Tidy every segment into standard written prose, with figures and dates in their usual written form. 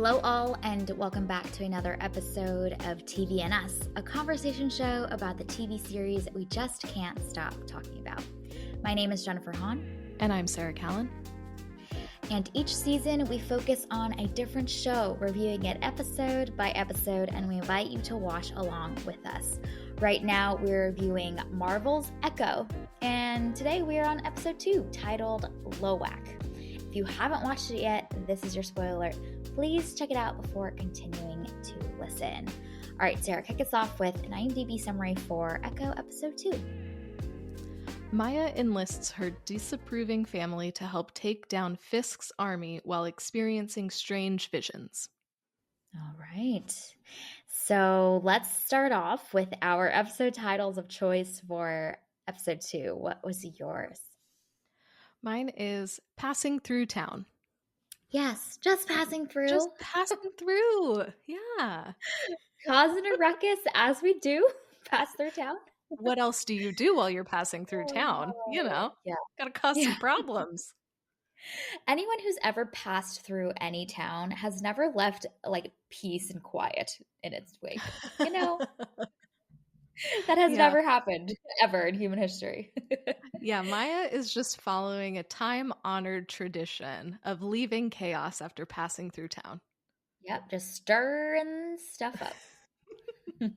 Hello, all, and welcome back to another episode of TV and Us, a conversation show about the TV series we just can't stop talking about. My name is Jennifer Hahn. And I'm Sarah Callan. And each season, we focus on a different show, reviewing it episode by episode, and we invite you to watch along with us. Right now, we're reviewing Marvel's Echo, and today we are on episode 2, titled Lowak. If you haven't watched it yet, this is your spoiler alert. Please check it out before continuing to listen. All right, Sarah, kick us off with an IMDb summary for Echo episode 2. Maya enlists her disapproving family to help take down Fisk's army while experiencing strange visions. All right. So let's start off with our episode titles of choice for episode 2. What was yours? Mine is Passing Through Town. Yes, just passing through. Just passing through. Yeah. Causing a ruckus as we do pass through town. What else do you do while you're passing through town? You know, gotta cause some problems. Anyone who's ever passed through any town has never left like peace and quiet in its wake. You know, that has never happened ever in human history. Yeah, Maya is just following a time-honored tradition of leaving chaos after passing through town. Yep, just stirring stuff up.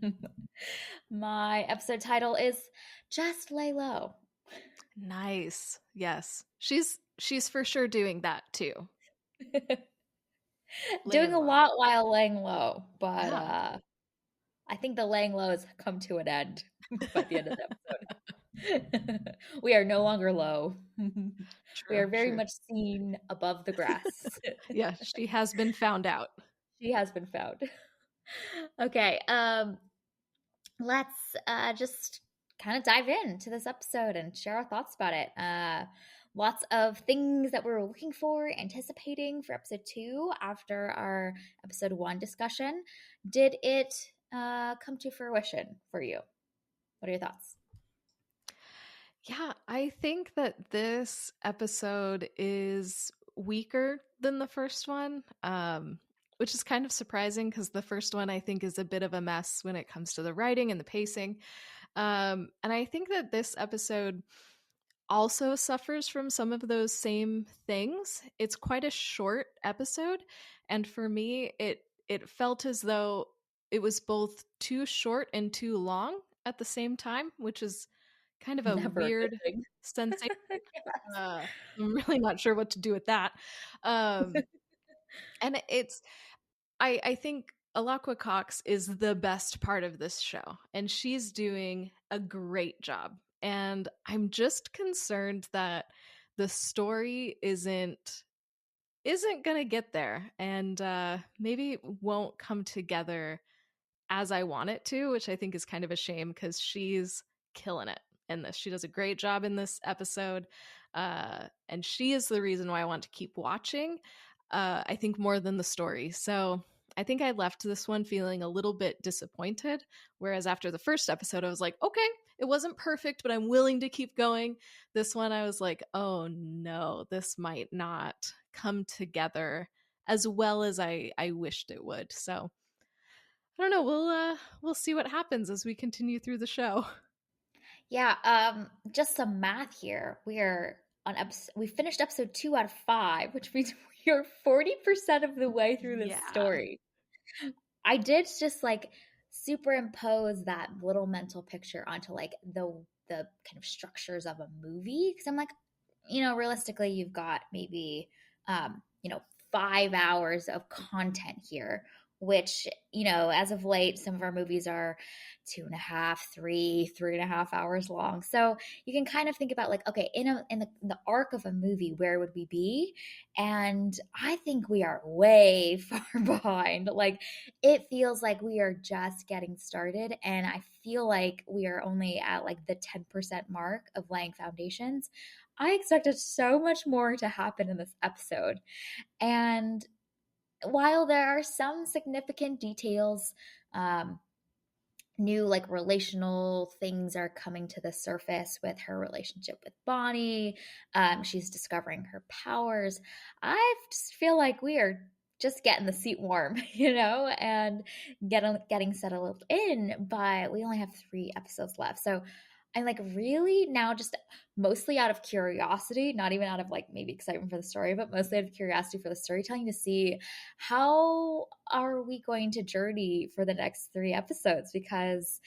My episode title is Just Lay Low. Nice. Yes. She's for sure doing that too. Doing a lot while laying low, but I think the laying low has come to an end by the end of the episode. We are no longer low. We are very much seen above the grass. Yeah, she has been found out. She has been found. Okay, let's just kind of dive into this episode and share our thoughts about it. Lots of things that we're looking for, anticipating for episode 2 after our episode 1 discussion. Did it come to fruition for you? What are your thoughts? Yeah, I think that this episode is weaker than the first one, which is kind of surprising because the first one I think is a bit of a mess when it comes to the writing and the pacing. And I think that this episode also suffers from some of those same things. It's quite a short episode, and for me, it felt as though it was both too short and too long at the same time, which is kind of a weird sensation. I'm really not sure what to do with that. And I think Alaqua Cox is the best part of this show, and she's doing a great job. And I'm just concerned that the story isn't going to get there, and maybe won't come together as I want it to, which I think is kind of a shame because she's killing it in this. She does a great job in this episode, and she is the reason why I want to keep watching, I think, more than the story. So I think I left this one feeling a little bit disappointed, whereas after the first episode I was like, okay, it wasn't perfect, but I'm willing to keep going. This one I was like, oh no, this might not come together as well as I wished it would. So I don't know, we'll see what happens as we continue through the show. Yeah, just some math here. We finished episode 2 out of 5, which means we are 40% of the way through this story. I did just like superimpose that little mental picture onto like the kind of structures of a movie, because I'm like, realistically, you've got maybe 5 hours of content here, which, as of late, some of our movies are 2.5, 3.5 hours long. So you can kind of think about like, okay, in the arc of a movie, where would we be? And I think we are way far behind. Like, it feels like we are just getting started, and I feel like we are only at like the 10% mark of laying foundations. I expected so much more to happen in this episode. And while there are some significant details, new like relational things are coming to the surface with her relationship with Bonnie. She's discovering her powers. I just feel like we are just getting the seat warm, and getting settled in. But we only have 3 episodes left, so I'm like really now just mostly out of curiosity, not even out of like maybe excitement for the story, but mostly out of curiosity for the storytelling to see how are we going to journey for the next 3 episodes, because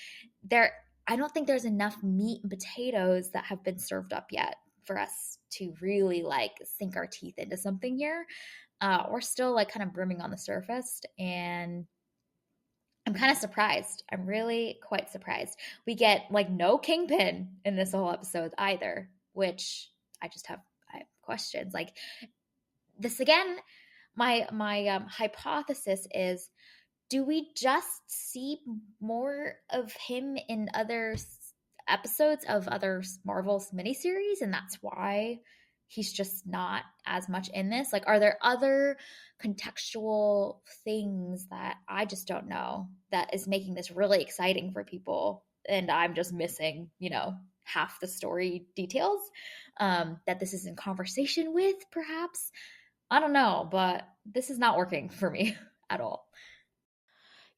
there I don't think there's enough meat and potatoes that have been served up yet for us to really like sink our teeth into something here. We're still like kind of brimming on the surface, and I'm kind of surprised. I'm really quite surprised. We get like no Kingpin in this whole episode either, which I have questions. Like this again, my hypothesis is, do we just see more of him in other episodes of other Marvel's miniseries, and that's why he's just not as much in this? Like, are there other contextual things that I just don't know that is making this really exciting for people, and I'm just missing, half the story details that this is in conversation with, perhaps? I don't know, but this is not working for me at all.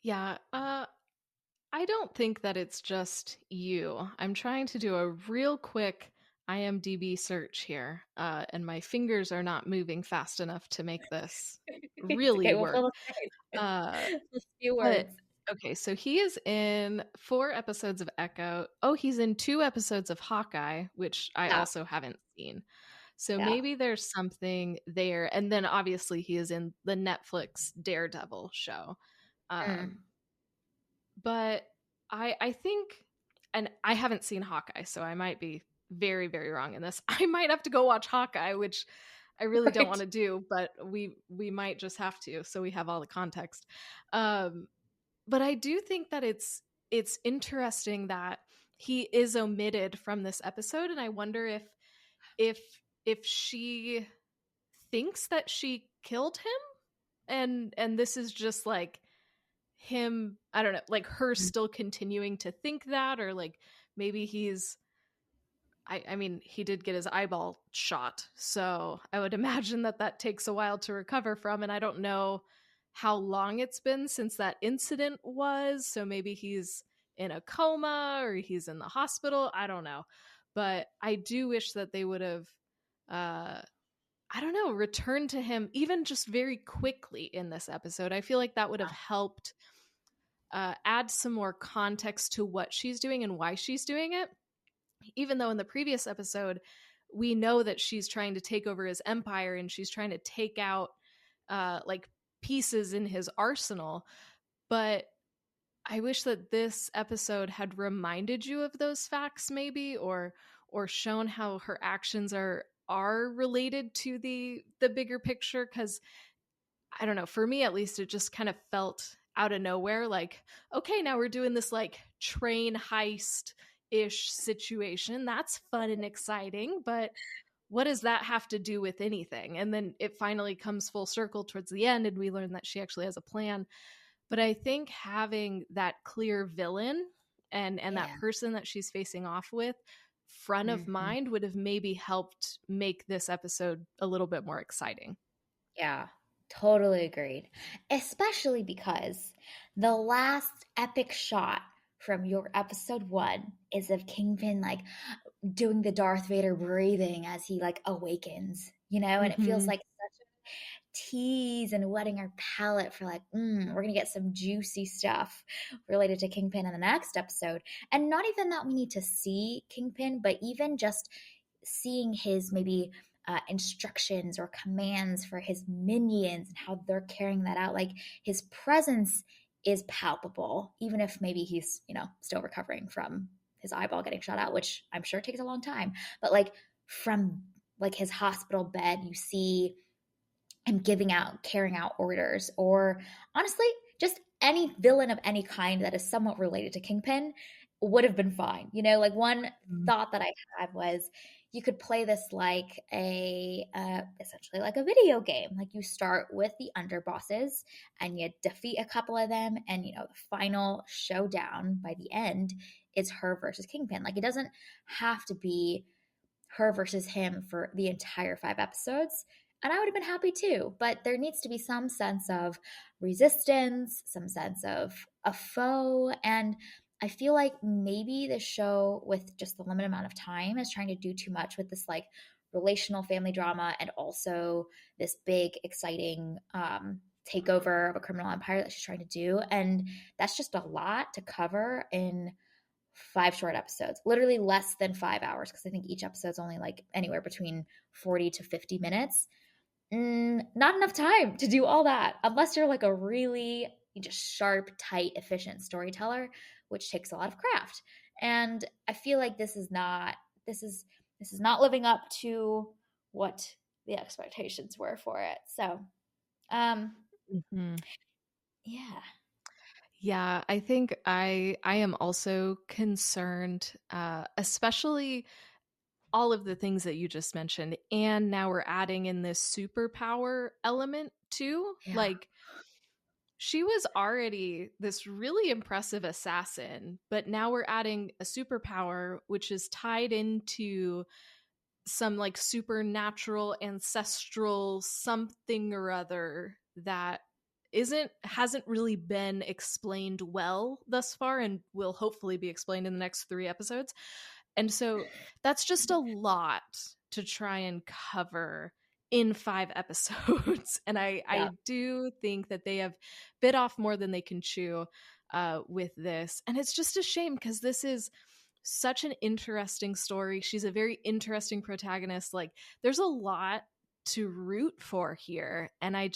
Yeah, I don't think that it's just you. I'm trying to do a real quick IMDb search here, and my fingers are not moving fast enough to make this It's really okay. We'll work. fill the space. Uh, Just a few but words. okay, so he is in 4 episodes of Echo. Oh, he's in 2 episodes of Hawkeye, which I Yeah. also haven't seen. So Yeah. maybe there's something there. And then obviously he is in the Netflix Daredevil show. Mm. Um, but I think, and I haven't seen Hawkeye, so I might be very, very wrong in this. I might have to go watch Hawkeye, which I really don't want Right. to do, but we might just have to, so we have all the context. Um, but I do think that it's interesting that he is omitted from this episode, and I wonder if if she thinks that she killed him, and this is just like him, I don't know, like her still continuing to think that, or like maybe he's I mean, he did get his eyeball shot, so I would imagine that that takes a while to recover from, and I don't know how long it's been since that incident was, so maybe he's in a coma or he's in the hospital, I don't know. But I do wish that they would have uh I don't know, returned to him even just very quickly in this episode. I feel like that would have helped add some more context to what she's doing and why she's doing it. Even though in the previous episode, we know that she's trying to take over his empire and she's trying to take out like pieces in his arsenal. But I wish that this episode had reminded you of those facts, maybe, or shown how her actions are related to the bigger picture. Because I don't know, for me at least, it just kind of felt out of nowhere like, okay, now we're doing this like train heist ish situation. That's fun and exciting, but what does that have to do with anything? And then it finally comes full circle towards the end, and we learn that she actually has a plan. But I think having that clear villain and that Yeah. person that she's facing off with front of Mhm. mind would have maybe helped make this episode a little bit more exciting. Yeah. Totally agreed. Especially because the last epic shot from your episode 1 is of Kingpin like doing the Darth Vader breathing as he like awakens, and it feels Mm-hmm. like such a tease and whetting our palate for like, we're gonna get some juicy stuff related to Kingpin in the next episode. And not even that we need to see Kingpin, but even just seeing his maybe instructions or commands for his minions and how they're carrying that out. Like his presence is palpable, even if maybe he's, still recovering from his eyeball getting shot out, which I'm sure takes a long time. But like from like his hospital bed, you see him carrying out orders, or honestly, just any villain of any kind that is somewhat related to Kingpin would have been fine. Like one thought that I had was you could play this like essentially like a video game. Like you start with the underbosses and you defeat a couple of them, and the final showdown by the end is her versus Kingpin. Like it doesn't have to be her versus him for the entire 5 episodes. and I would have been happy too. But there needs to be some sense of resistance, some sense of a foe. And I feel like maybe the show, with just the limited amount of time, is trying to do too much with this like relational family drama and also this big, exciting takeover of a criminal empire that she's trying to do. And that's just a lot to cover in 5 short episodes, literally less than 5 hours, because I think each episode's only like anywhere between 40 to 50 minutes. Not enough time to do all that unless you're like a really just sharp, tight, efficient storyteller, which takes a lot of craft. And I feel like this is this is not living up to what the expectations were for it. So, um, Mhm. yeah, Yeah, I think I am also concerned, especially all of the things that you just mentioned, and now we're adding in this superpower element too. yeah, Like, she was already this really impressive assassin, but now we're adding a superpower which is tied into some like supernatural ancestral something or other that isn't hasn't really been explained well thus far and will hopefully be explained in the next 3 episodes. And so that's just a lot to try and cover in 5 episodes. And I yeah. I do think that they have bit off more than they can chew with this. And it's just a shame because this is such an interesting story. She's a very interesting protagonist. Like, there's a lot to root for here. And I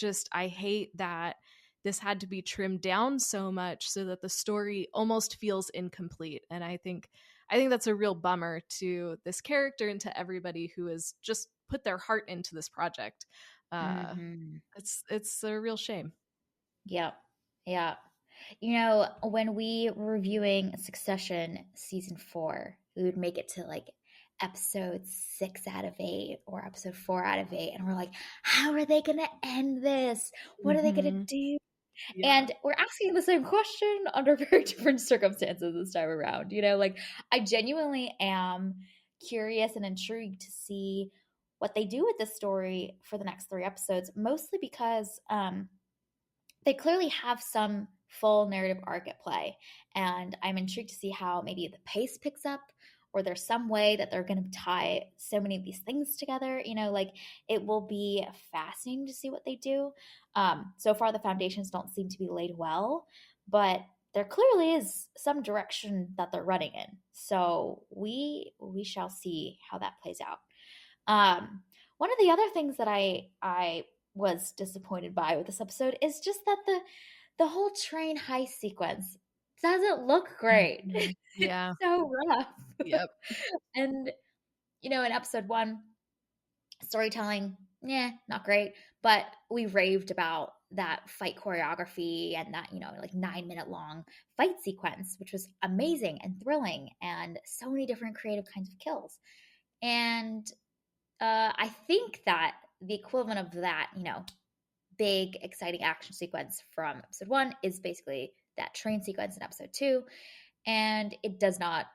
hate that this had to be trimmed down so much so that the story almost feels incomplete. And I think that's a real bummer to this character and to everybody who has just put their heart into this project. Uh, Mm-hmm. it's a real shame. Yep. Yeah. You know, when we were reviewing Succession season 4, we would make it to like episode 6 out of 8 or episode 4 out of 8. And we're like, how are they going to end this? What are they going to Hmm. do? Yeah. And we're asking the same question under very different circumstances this time around. You know, like I genuinely am curious and intrigued to see what they do with this story for the next 3 episodes, mostly because they clearly have some full narrative arc at play. And I'm intrigued to see how maybe the pace picks up, or there's some way that they're going to tie so many of these things together. You know, like it will be fascinating to see what they do. So far, the foundations don't seem to be laid well, but there clearly is some direction that they're running in. So we shall see how that plays out. One of the other things that I was disappointed by with this episode is just that the whole train heist sequence doesn't look great. Mhm. It's Yeah. so rough. Yep. And you know, in episode 1, storytelling, yeah, not great, but we raved about that fight choreography and that, you know, like 9-minute long fight sequence, which was amazing and thrilling and so many different creative kinds of kills. And I think that the equivalent of that, you know, big, exciting action sequence from episode 1 is basically that train sequence in episode 2, and it does not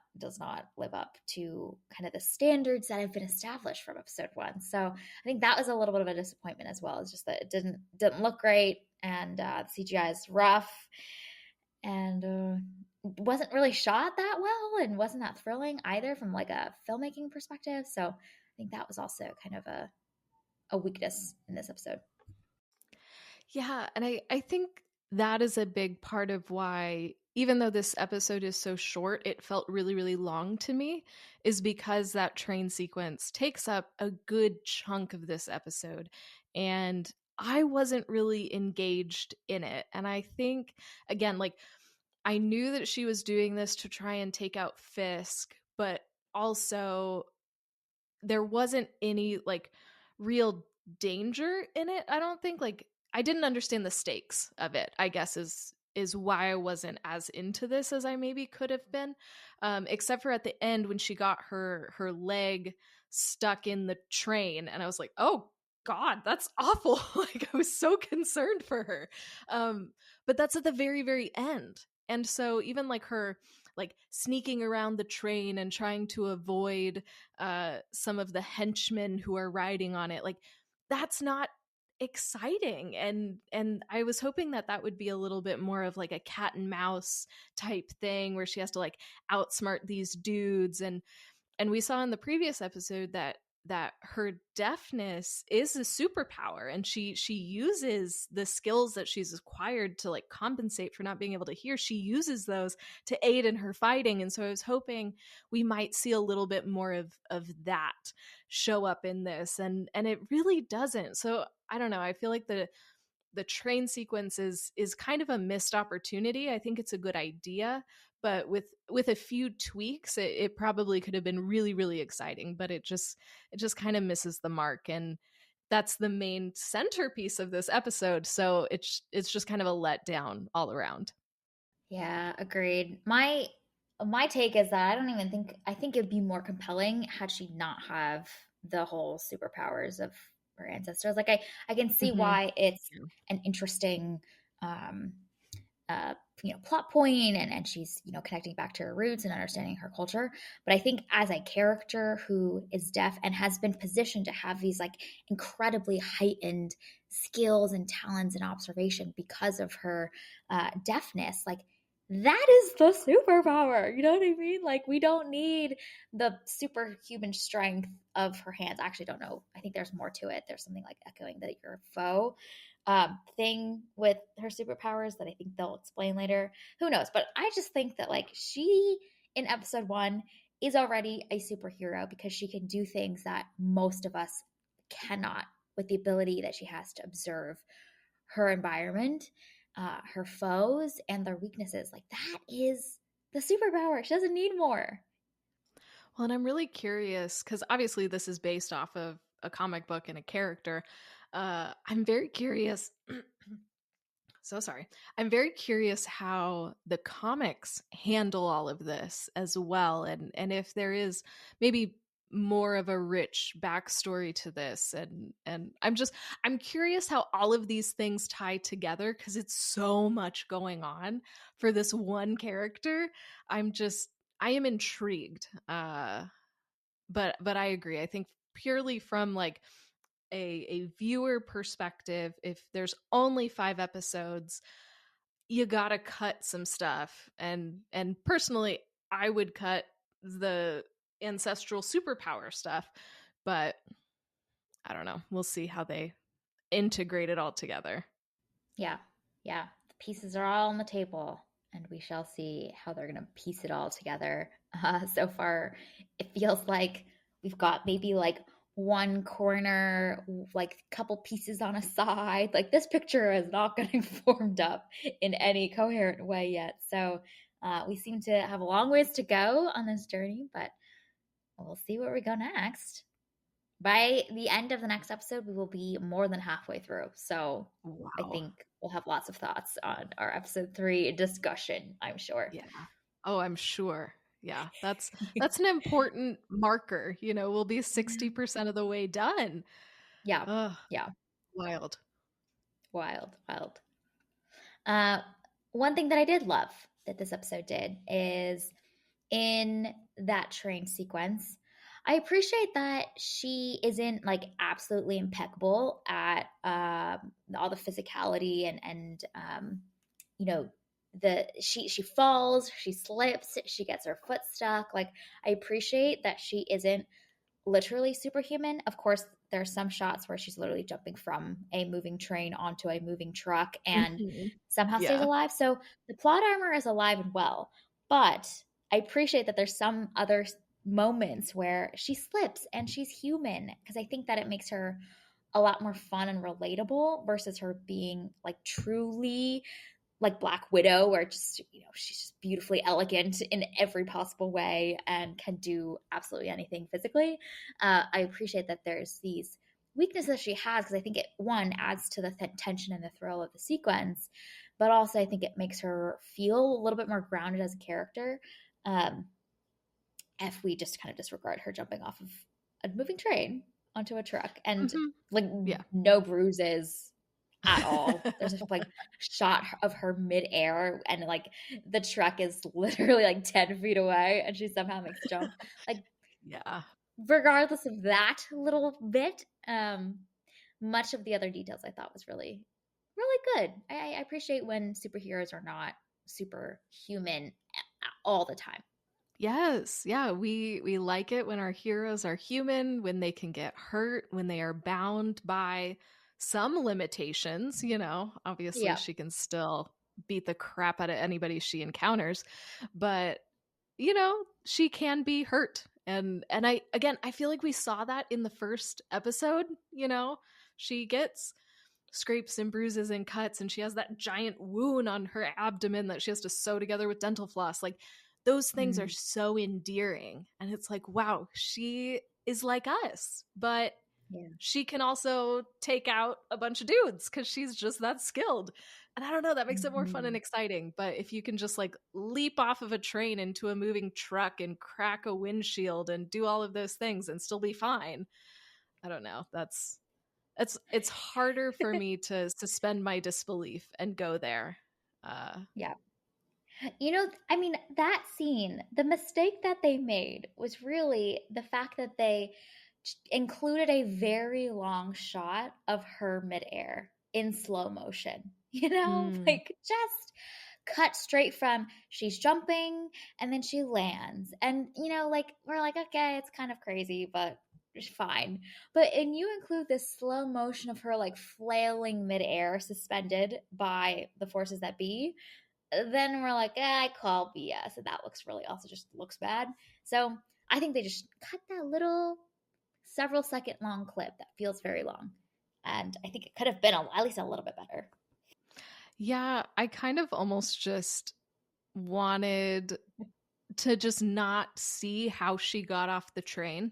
live up to kind of the standards that have been established from episode 1. So I think that was a little bit of a disappointment as well. It's just that it didn't look great, and the CGI is rough, and wasn't really shot that well, and wasn't that thrilling either from like a filmmaking perspective. So I think that was also kind of a weakness in this episode. Yeah, and I think that is a big part of why, even though this episode is so short, it felt really, really long to me, is because that train sequence takes up a good chunk of this episode. And I wasn't really engaged in it. And I think, again, like, I knew that she was doing this to try and take out Fisk, but also there wasn't any like real danger in it. I don't think, like, I didn't understand the stakes of it, I guess, is why I wasn't as into this as I maybe could have been. Except for at the end when she got her leg stuck in the train and I was like, oh god, that's awful. Like, I was so concerned for her. But that's at the very, very end. And so even like her like sneaking around the train and trying to avoid some of the henchmen who are riding on it, like, that's not exciting. And I was hoping that that would be a little bit more of like a cat and mouse type thing where she has to like outsmart these dudes. And we saw in the previous episode that her deafness is a superpower, and she uses the skills that she's acquired to like compensate for not being able to hear. She uses those to aid in her fighting, and so I was hoping we might see a little bit more of that show up in this, and it really doesn't. So I don't know, I feel like the train sequence is kind of a missed opportunity. I think it's a good idea, but with a few tweaks, it probably could have been really, really exciting. But it just kind of misses the mark, and that's the main centerpiece of this episode. So it's just kind of a letdown all around. Yeah, agreed. My take is that I don't even think I think it'd be more compelling had she not have the whole superpowers of her ancestors. Like I can see Mm-hmm. why it's Yeah. an interesting um uh, plot point, and she's, connecting back to her roots and understanding her culture. But I think as a character who is deaf and has been positioned to have these like incredibly heightened skills and talents and observation because of her deafness, like that is the superpower. You know what I mean? Like we don't need the superhuman strength of her hands. I actually don't know. I think there's more to it. There's something like echoing that you're a foe thing with her superpowers that I think they'll explain later. Who knows? But I just think that like she in episode 1 is already a superhero because she can do things that most of us cannot, with the ability that she has to observe her environment, her foes, and their weaknesses. Like that is the superpower. She doesn't need more. Well, and I'm really curious because obviously this is based off of a comic book and a character. I'm very curious. So sorry. I'm very curious how the comics handle all of this as well, and if there is maybe more of a rich backstory to this, and I'm curious how all of these things tie together because it's so much going on for this one character. I am intrigued. But I agree. I think purely from like a viewer perspective, if there's only 5 episodes, you gotta cut some stuff. And personally, I would cut the ancestral superpower stuff, but I don't know. We'll see how they integrate it all together. Yeah. Yeah. The pieces are all on the table, and we shall see how they're going to piece it all together. So far, it feels like we've got maybe like one corner, like a couple pieces on a side. Like this picture is not getting formed up in any coherent way yet. So we seem to have a long ways to go on this journey, but we'll see where we go next. By the end of the next episode, we will be more than halfway through. So I Wow. think we'll have lots of thoughts on our episode 3 discussion, I'm sure. Yeah. Oh, I'm sure. Yeah. That's an important marker. We'll be 60% of the way done. Yeah. Ugh, Yeah. wild. Wild. Wild. Uh, One thing that I did love that this episode did is in that train sequence, I appreciate that she isn't like absolutely impeccable at all the physicality and you know she falls, she slips, she gets her foot stuck. Like I appreciate that she isn't literally superhuman. Of course, there are some shots where she's literally jumping from a moving train onto a moving truck and Mhm. somehow stays Yeah. alive. So the plot armor is alive and well. But I appreciate that there's some other moments where she slips and she's human because I think that it makes her a lot more fun and relatable versus her being like truly like Black Widow, where just she's just beautifully elegant in every possible way and can do absolutely anything physically. I appreciate that there's these weaknesses she has because I think it one adds to the tension and the thrill of the sequence, but also I think it makes her feel a little bit more grounded as a character. Um, if we just kind of disregard her jumping off of a moving train onto a truck and Mhm. like Yeah. no bruises at all. There's a like shot of her midair, and like the truck is literally like 10 feet away, and she somehow makes the jump. Like, Yeah. regardless of that little bit, much of the other details I thought was really, really good. I appreciate when superheroes are not superhuman all the time. Yes, yeah, we like it when our heroes are human, when they can get hurt, when they are bound by some limitations, you know. Obviously, Yeah. she can still beat the crap out of anybody she encounters, but you know, she can be hurt. And I again, I feel like we saw that in the first episode, you know. She gets scrapes and bruises and cuts, and she has that giant wound on her abdomen that she has to sew together with dental floss. Like, those things are Mm, so endearing, and it's like, wow, she is like us, but yeah. she can also take out a bunch of dudes because she's just that skilled. And I don't know, that makes it more fun and Mhm. exciting. But if you can just like leap off of a train into a moving truck and crack a windshield and do all of those things and still be fine, I don't know. It's harder for me to suspend my disbelief and go there. Uh, Yeah. You know, I mean, that scene, the mistake that they made was really the fact that they included a very long shot of her midair in slow motion. You know, mm, like just cut straight from she's jumping and then she lands. And, you know, like we're like, okay, it's kind of crazy, but it's fine. But and you include this slow motion of her like flailing midair, suspended by the forces that be, then we're like, I call BS. And that looks really also just looks bad. So I think they just cut that little several second long clip that feels very long. And I think it could have been at least a little bit better. yeah, I kind of almost just wanted to just not see how she got off the train.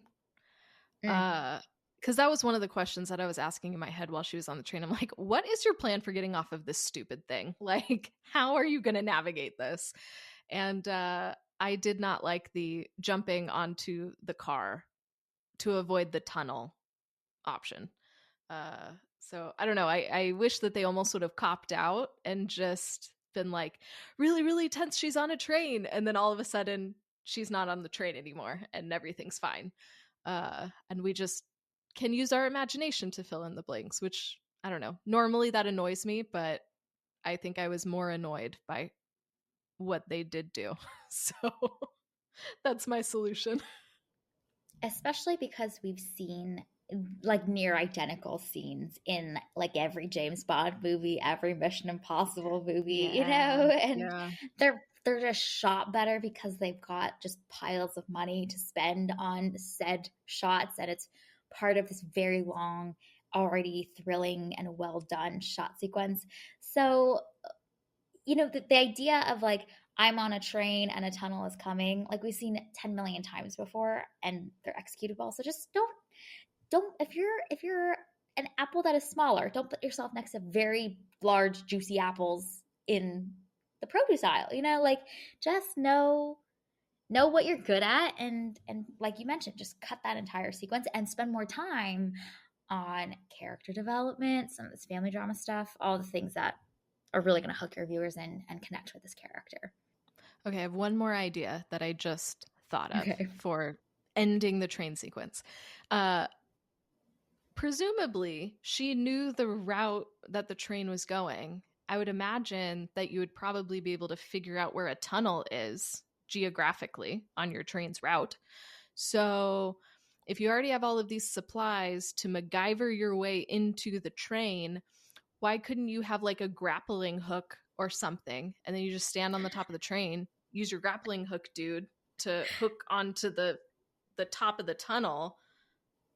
Mm. Uh, because that was one of the questions that I was asking in my head while she was on the train. I'm like, what is your plan for getting off of this stupid thing? Like, how are you going to navigate this? And I did not like the jumping onto the car to avoid the tunnel option. Uh, so I don't know. I wish that they almost would have copped out and just been like, really, really tense. She's on a train. And then all of a sudden, she's not on the train anymore and everything's fine. And we just can use our imagination to fill in the blanks, which I don't know. Normally that annoys me, but I think I was more annoyed by what they did do. So that's my solution. Especially because we've seen like near identical scenes in like every James Bond movie, every Mission Impossible movie, you Yeah. know, and Yeah. they're just shot better because they've got just piles of money to spend on said shots, and it's part of this very long, already thrilling and well done shot sequence. So you know, the idea of like I'm on a train and a tunnel is coming, like we've seen 10 million times before, and they're executed well. So just don't if you're an apple that is smaller, don't put yourself next to very large juicy apples in the produce aisle. You know, like just know what you're good at, and like you mentioned, just cut that entire sequence and spend more time on character development, some of this family drama stuff, all the things that are really going to hook your viewers in and connect with this character. Okay, I have one more idea that I just thought of Okay. for ending the train sequence. Uh, Presumably, she knew the route that the train was going. I would imagine that you would probably be able to figure out where a tunnel is geographically on your train's route. So, if you already have all of these supplies to MacGyver your way into the train, why couldn't you have like a grappling hook or something? And then you just stand on the top of the train, use your grappling hook, dude, to hook onto the top of the tunnel,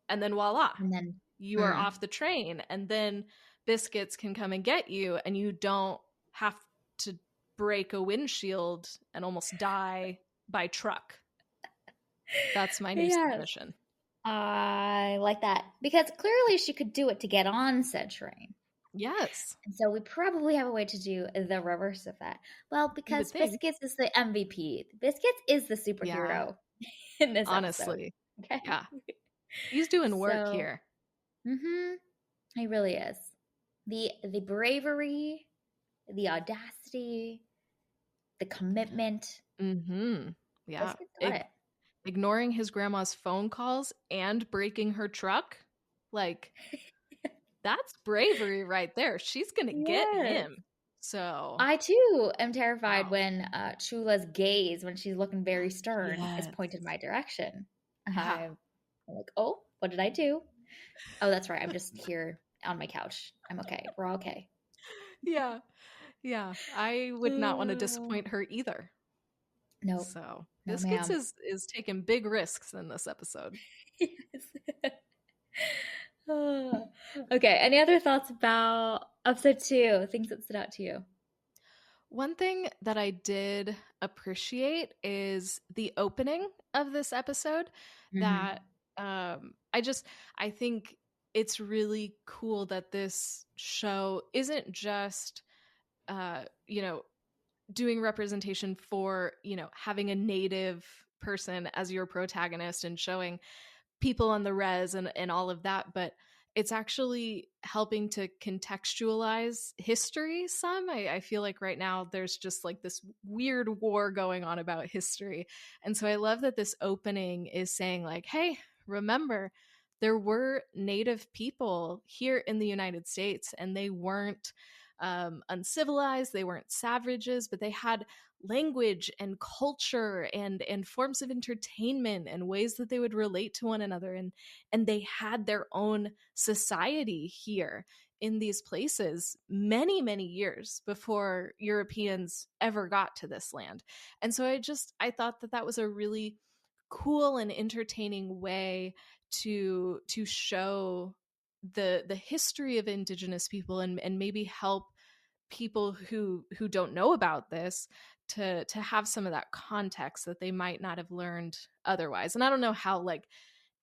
and then voila, And then, you are mm, off the train. And then biscuits can come and get you, and you don't have to break a windshield and almost die by truck. That's my new yes, submission. I like that because clearly she could do it to get on said train. Yes, And so we probably have a way to do the reverse of that. Well, you would because think. Biscuits is the MVP. Biscuits is the Yeah, superhero in this episode. honestly. Okay. Yeah, he's doing work So, here. he really is. The bravery, the audacity, the commitment. Mm-hmm. Yeah. Biscuits got it. Ignoring his grandma's phone calls and breaking her truck. Like, that's bravery right there. She's gonna get Yes. him. So, I too am terrified wow. when Chula's gaze, when she's looking very stern, is Yes. pointed my direction. Yeah. I'm like, oh, what did I do? Oh, that's right. I'm just here on my couch. I'm okay. We're all okay. Yeah. Yeah. I would not want to disappoint her either. Nope. So, No, Biscuits ma'am. is taking big risks in this episode. Yes. Okay. Any other thoughts about episode 2? Things that stood out to you? One thing that I did appreciate is the opening of this episode that Hmm. I think it's really cool that this show isn't just you know, doing representation for, having a native person as your protagonist and showing people on the res and all of that, but it's actually helping to contextualize history some. I feel like right now there's just like this weird war going on about history. And so I love that this opening is saying, like, hey, remember, there were native people here in the United States and they weren't uncivilized, they weren't savages, but they had language and culture and forms of entertainment and ways that they would relate to one another, and they had their own society here in these places many years before Europeans ever got to this land. And so I thought that that was a really cool and entertaining way to show the history of indigenous people, and maybe help people who don't know about this to have some of that context that they might not have learned otherwise. And I don't know how like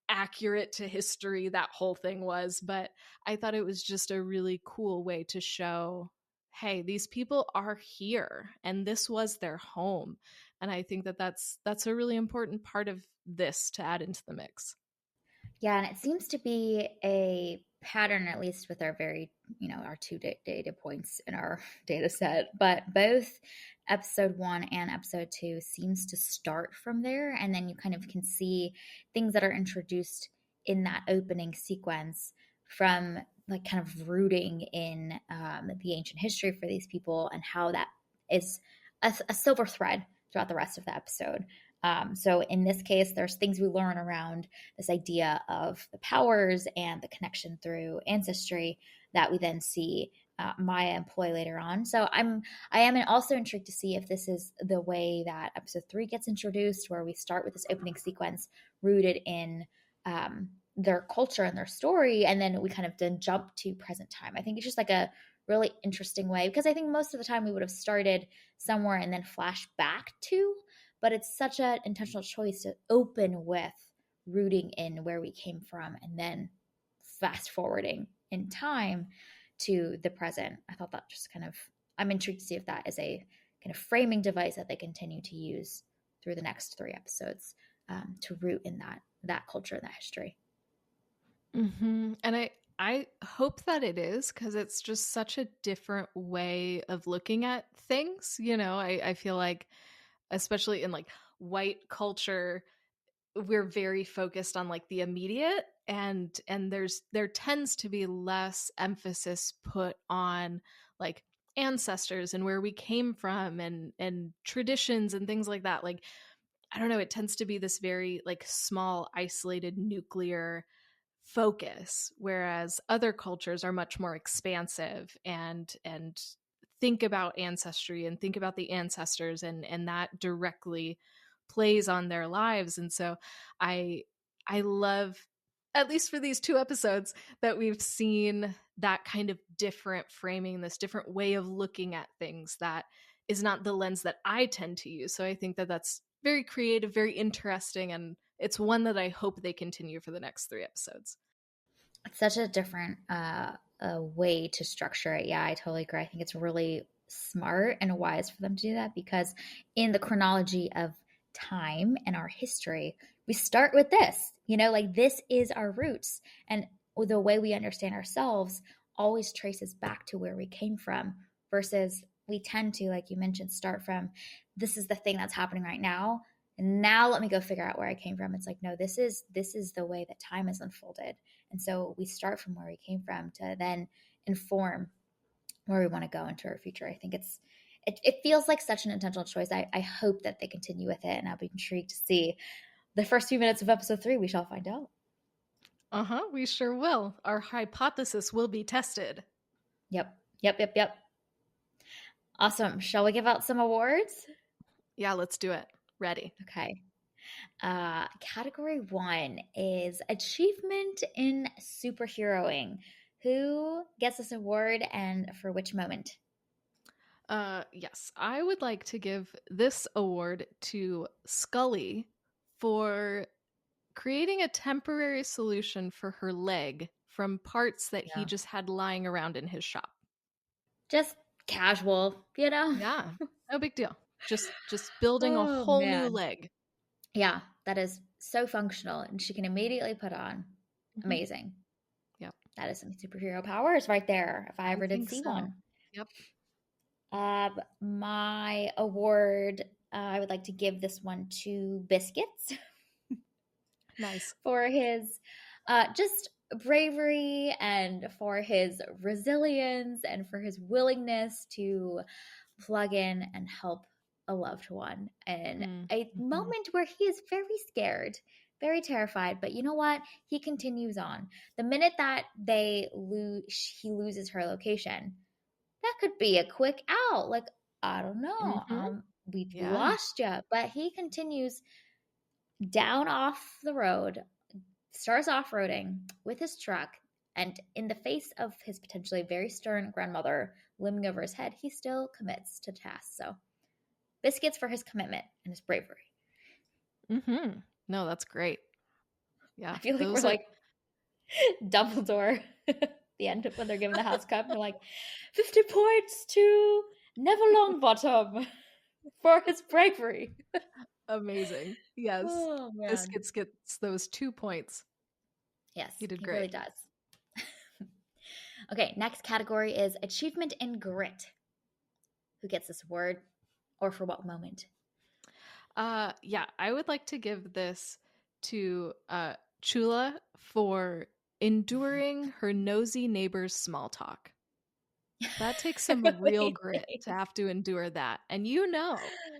accurate to history that whole thing was, but I thought it was just a really cool way to show, hey, these people are here and this was their home. And I think that that's a really important part of this to add into the mix. Yeah, and it seems to be a pattern, at least with our very, our two data points in our data set. But both episode 1 and episode 2 seems to start from there. And then you kind of can see things that are introduced in that opening sequence from like kind of rooting in the ancient history for these people and how that is a silver thread throughout the rest of the episode. So in this case, there's things we learn around this idea of the powers and the connection through ancestry that we then see Maya employ later on. So I am also intrigued to see if this is the way that episode 3 gets introduced, where we start with this opening sequence rooted in their culture and their story, and then we kind of then jump to present time. I think it's just like a really interesting way, because I think most of the time we would have started somewhere and then flash back to, but it's such an intentional choice to open with rooting in where we came from and then fast forwarding in time to the present. I thought that just kind of, I'm intrigued to see if that is a kind of framing device that they continue to use through the next 3 episodes, to root in that culture and that history. And I hope that it is, because it's just such a different way of looking at things. I feel like, especially in like white culture, we're very focused on like the immediate, and there tends to be less emphasis put on like ancestors and where we came from and traditions and things like that. Like, I don't know, it tends to be this very like small isolated nuclear focus, whereas other cultures are much more expansive and think about ancestry and think about the ancestors, and that directly plays on their lives. And so i I love, at least for these 2 episodes, that we've seen that kind of different framing, this different way of looking at things that is not the lens that I tend to use. So I think that that's very creative, very interesting, and it's one that I hope they continue for the next 3 episodes. It's such a different way to structure it. Yeah, I totally agree. I think it's really smart and wise for them to do that, because in the chronology of time and our history, we start with this, like this is our roots. And the way we understand ourselves always traces back to where we came from, versus we tend to, like you mentioned, start from this is the thing that's happening right now. And now let me go figure out where I came from. It's like, no, this is the way that time has unfolded. And so we start from where we came from to then inform where we want to go into our future. I think it feels like such an intentional choice. I hope that they continue with it, and I'll be intrigued to see the first few minutes of episode 3. We shall find out. We sure will. Our hypothesis will be tested. Yep. Awesome. Shall we give out some awards? Yeah, let's do it. Ready. Okay. Category 1 is achievement in superheroing. Who gets this award and for which moment? Yes, I would like to give this award to Scully for creating a temporary solution for her leg from parts that he Yeah. just had lying around in his shop. Just casual, you know? Yeah, no big deal. Just building a Oh, whole new man. leg. Yeah, that is so functional and she can immediately put on. Mhm. Amazing. Yep, That is some superhero powers right there, if I I ever did think see so. one. Yep, My award, I would like to give this one to Biscuits nice. for his just bravery and for his resilience and for his willingness to plug in and help a loved one in a Mm-hmm. moment where he is very scared, very terrified. But you know what? He continues on. The minute that he loses her location, that could be a quick out. Like, I don't know. Mm-hmm. We've Yeah. lost you. But he continues down off the road, starts off roading with his truck. And in the face of his potentially very stern grandmother looming over his head, he still commits to task. So, Biscuits for his commitment and his bravery. Mm-hmm. No, that's great. Yeah, I feel like we're those are like Dumbledore the end when they're giving the house cup. They're like, 50 points to Neville Longbottom for his bravery. amazing. Yes. Oh, man. Biscuits gets those 2 points. Yes, He did he great. really does. Okay, next category is achievement in grit. Who gets this award or for what moment? Yeah, I would like to give this to Chula for enduring her nosy neighbor's small talk. That takes some real grit to Amazing. have to endure that. And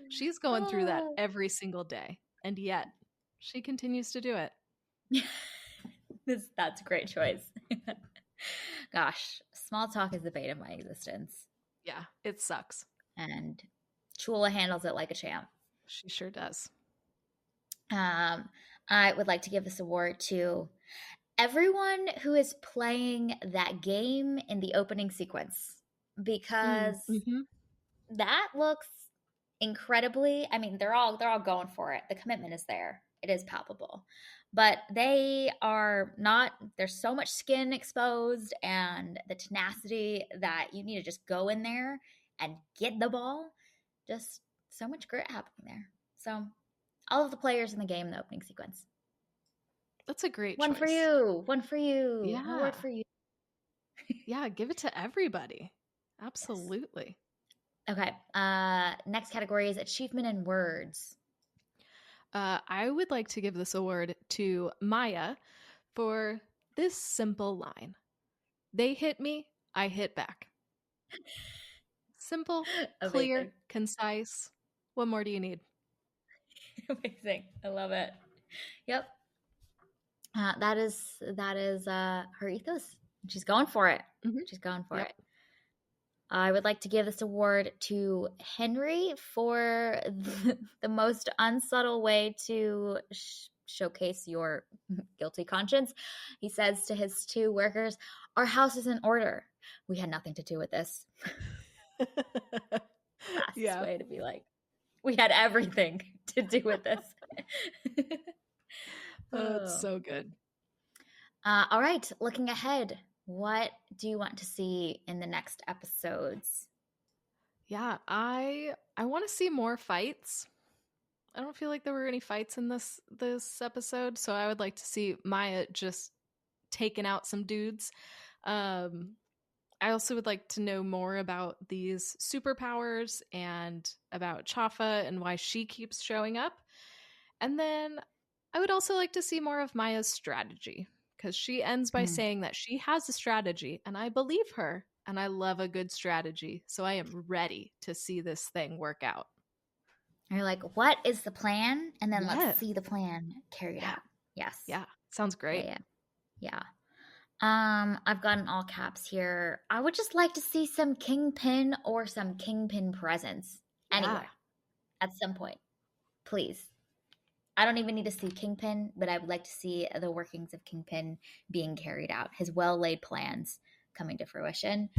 she's going through that Oh. every single day. And yet, she continues to do it. That's a great choice. Gosh, small talk is the bane of my existence. Yeah, it sucks. And Chula handles it like a champ. She sure does. I would like to give this award to everyone who is playing that game in the opening sequence because Mm-hmm. that looks incredibly, I mean, they're all going for it. The commitment is there. It is palpable. But they are not, there's so much skin exposed and the tenacity that you need to just go in there and get the ball. Just so much grit happening there. So all of the players in the game in the opening sequence. That's a great One for choice. you. One for you. An award Yeah. for you. Yeah, give it to everybody. Yes. Absolutely. Okay. Next category is achievement in words. I would like to give this award to Maya for this simple line. They hit me, I hit back. Simple, clear, Amazing. concise. What more do you need? Amazing. I love it. Yep. That is her ethos. She's going for it. Mm-hmm. She's going for Yep. it. I would like to give this award to Henry for the most unsubtle way to showcase your guilty conscience. He says to his two workers, "Our house is in order. We had nothing to do with this." Fastest Yeah. way to be like, we had everything to do with this. Oh, it's Oh. so good. All right, looking ahead, what do you want to see in the next episodes? Yeah, I want to see more fights. I don't feel like there were any fights in this episode, so I would like to see Maya just taking out some dudes. I also would like to know more about these superpowers and about Chafa and why she keeps showing up. And then I would also like to see more of Maya's strategy, because she ends by Mm. saying that she has a strategy, and I believe her, and I love a good strategy. So I am ready to see this thing work out. You're like, what is the plan? And then let's Yes. see the plan carried Yeah. out. Yes. Yeah. Sounds great. Yeah. Yeah. I've got an all caps here. I would just like to see some Kingpin or some Kingpin presence Yeah. anywhere at some point. Please. I don't even need to see Kingpin, but I would like to see the workings of Kingpin being carried out, his well laid plans coming to fruition.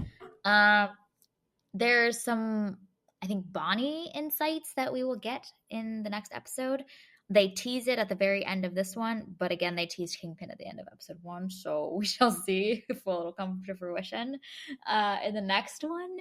There's some, I think, Bonnie insights that we will get in the next episode. They tease it at the very end of this one, but again, they teased Kingpin at the end of episode 1, so we shall see if it'll come to fruition in the next one.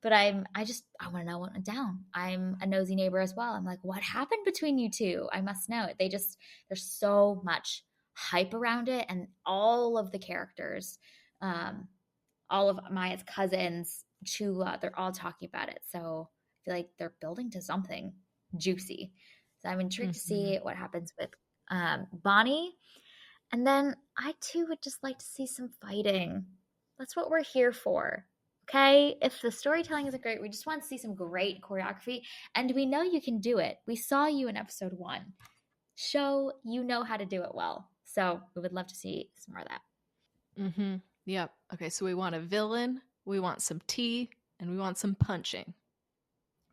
But I want to know what went down. I'm a nosy neighbor as well. I'm like, what happened between you two? I must know it. There's so much hype around it, and all of the characters, all of Maya's cousins, Chula, they're all talking about it. So I feel like they're building to something juicy. So I'm intrigued to see what happens with Bonnie. And then I too would just like to see some fighting. That's what we're here for. Okay? If the storytelling isn't great, we just want to see some great choreography. And we know you can do it. We saw you in episode 1. Show you know how to do it well. So we would love to see some more of that. Mm-hmm. Yep. Okay, so we want a villain, we want some tea, and we want some punching.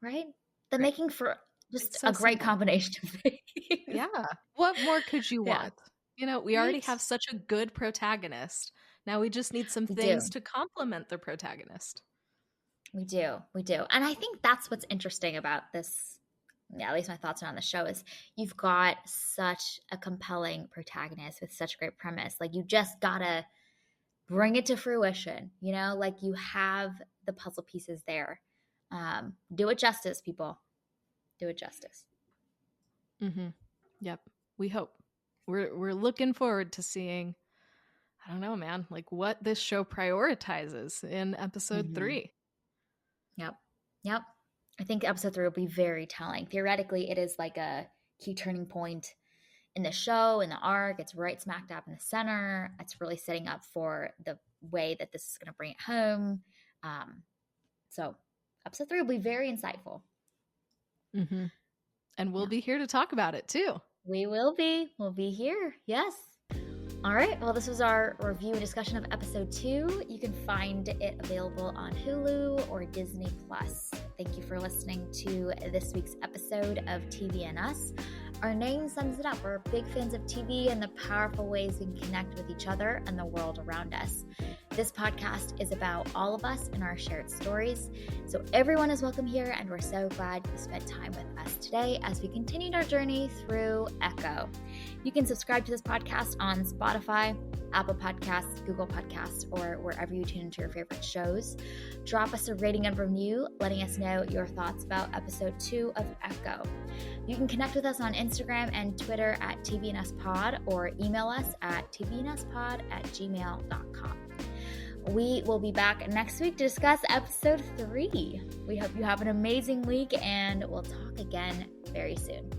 Right? The Great. making for just so a great simple. combination of things. Yeah. What more could you Yeah. want? You know, we already have such a good protagonist. Now we just need some We things do. to complement the protagonist. We do. We do. And I think that's what's interesting about this. Yeah, at least my thoughts on the show is you've got such a compelling protagonist with such a great premise. Like, you just gotta bring it to fruition, like you have the puzzle pieces there. Do it justice, people. Do it justice. Mm-hmm. Yep. We hope. We're looking forward to seeing, I don't know, man, like what this show prioritizes in episode 3. Yep. Yep. I think episode 3 will be very telling. Theoretically, it is like a key turning point in the show, in the arc. It's right smack dab in the center. It's really setting up for the way that this is going to bring it home. So episode 3 will be very insightful. Mm-hmm. And we'll be here to talk about it too. We will be. We'll be here. Yes. All right. Well, this was our review and discussion of episode 2. You can find it available on Hulu or Disney Plus. Thank you for listening to this week's episode of TV and Us. Our name sums it up. We're big fans of TV and the powerful ways we can connect with each other and the world around us. This podcast is about all of us and our shared stories. So everyone is welcome here, and we're so glad you spent time with us today as we continued our journey through Echo. You can subscribe to this podcast on Spotify, Apple Podcasts, Google Podcasts, or wherever you tune into your favorite shows. Drop us a rating and review, letting us know your thoughts about episode 2 of Echo. You can connect with us on Instagram and Twitter at tvnspod, or email us at tvnspod@gmail.com. We will be back next week to discuss episode 3. We hope you have an amazing week, and we'll talk again very soon.